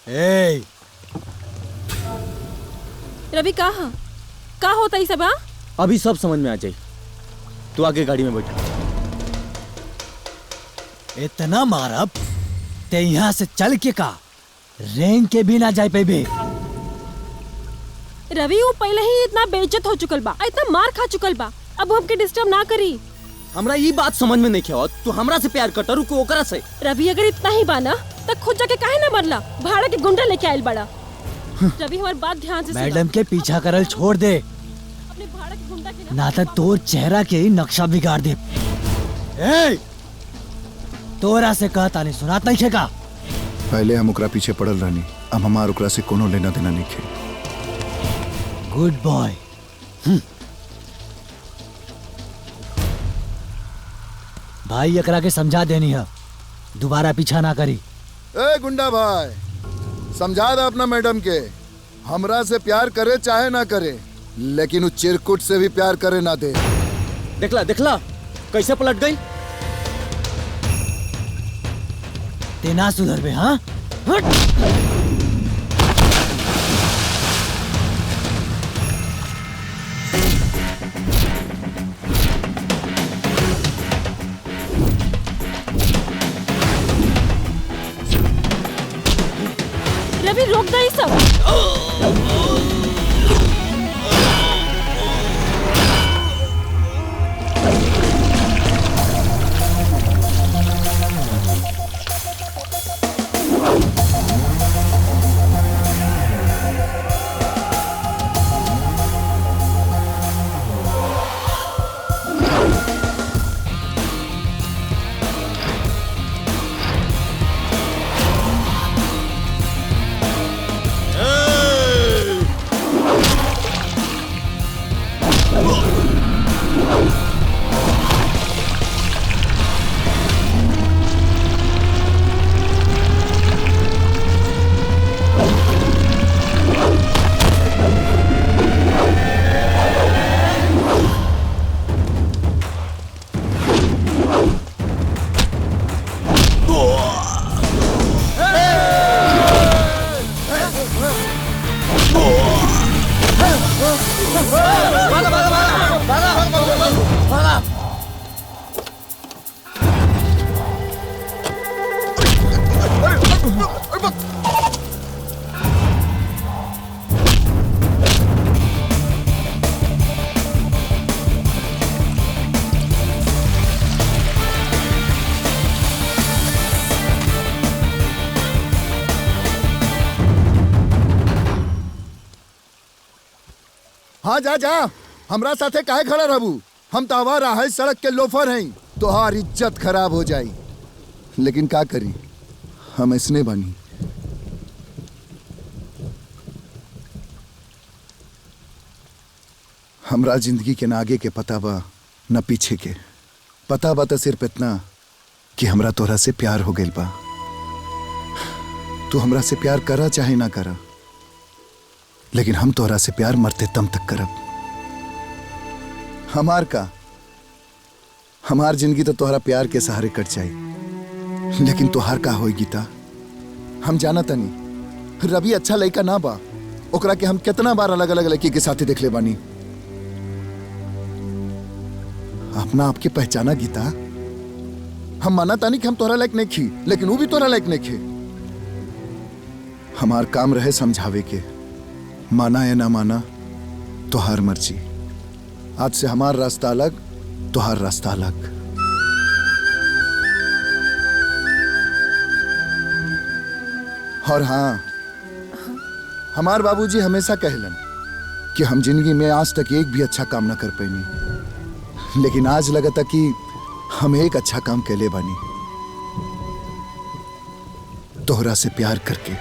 ए रवि का होता ही सब? हाँ अभी सब समझ में आ जाए। तू आगे गाड़ी में बैठ। इतना मारब ते यहाँ से चल के का रेंग के भी ना जाए पे बे। रवि वो पहले ही इतना बेइज्जत हो चुकल बा, इतना मार खा चुकल बा, अब हमके डिस्टर्ब ना करी। हमरा ये बात समझ में नहीं किया। तू हमरा से प्यार करता रुको ओकरा से। रवि अगर इतना ही बा ना तो खुद जाके काहे ना मरला? भाड़ा के गुंडा लेके आयल बड़ा। रवि हमारी बात ध्यान से सुन। मैडम के पीछा करल छोड़ दे, अपने भाड़ा के गुंडा के ना तो तोर चेहरा के ही नक्शा बिगाड़ दे। ए तोरा से कहता नहीं सुनात नहीं का। पहले हम ओकरा पीछे पड़ल रहनी, अब हमार ओकरा से कोनो लेना देना नहीं खे। Good boy. भाई एकरा के समझा देनी है, दोबारा पीछा ना करी। ए गुंडा भाई, समझा दे अपना मैडम के, हमरा से प्यार करे चाहे ना करे, लेकिन उस चिरकुट से भी प्यार करे ना दे। देखला कैसे पलट गई। ते ना सुधर बे। हाँ रवि रोक दे सब। हाँ जा जा, हमरा साथे काहे खड़ा रहबू? हम तो आवारा है, सड़क के लोफर हैं, तोहार इज्जत खराब हो जाई। लेकिन का करी, हम इसने बनी। हमरा जिंदगी के न आगे के पता बा न पीछे के। पता बा तो सिर्फ इतना कि हमरा तोरा से प्यार हो गइल बा। तू हमरा से प्यार करा चाहे ना करा, लेकिन हम तोरा से प्यार मरते दम तक करब। हमार का, हमार जिंदगी तो तोहरा प्यार के सहारे कट जाए, लेकिन तोहार का होई गीता? हम जाना तनी रवि अच्छा लड़का ना बा, ओकरा के हम कितना बार अलग अलग लड़की के साथे देख ले बानी। अपना आपके पहचाना गीता। हम माना तानी कि हम तोहरा लायक नहीं खी, लेकिन वो भी तोहरा लायक नहीं खे। हमार काम रहे समझावे के, माना या ना माना तोहार मर्जी। आज से हमार रास्ता अलग, तोहार रास्ता अलग। और हाँ, हमार बाबूजी हमेशा कहलन कि हम जिंदगी में आज तक एक भी अच्छा काम ना कर पैनी, लेकिन आज लगा था कि हम एक अच्छा काम कैले बानी, तोहरा से प्यार करके।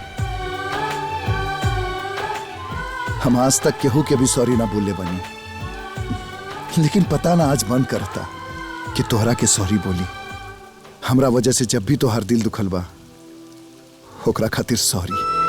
हम आज तक केहू के भी सॉरी ना बोले बनी, लेकिन पता ना आज मन करता कि तोहरा के सॉरी बोली। हमरा वजह से जब भी तोहार दिल दुखल बा, ओकरा खातिर सॉरी।